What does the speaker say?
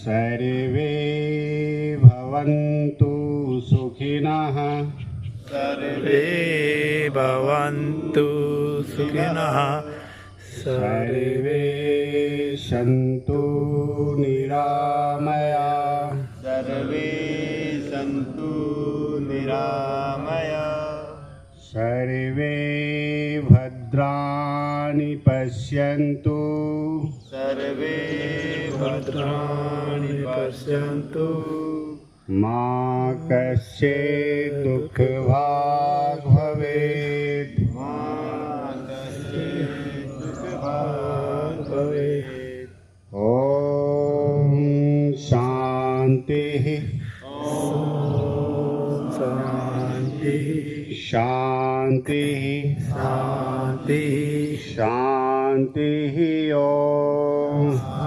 सर्वे भवन्तु सुखिनः सर्वे भवन्तु सुखिनः सर्वे सन्तु निरामया सर्वे सन्तु निरामया सर्वे भद्राणि पश्यन्तु सर्वे भद्राणि पश्यन्तु मा कश्चित् दुःखभाग् भवेत् ॐ शान्तिः शान्तिः शान्तिः शान्तिः शान्तिः ॐ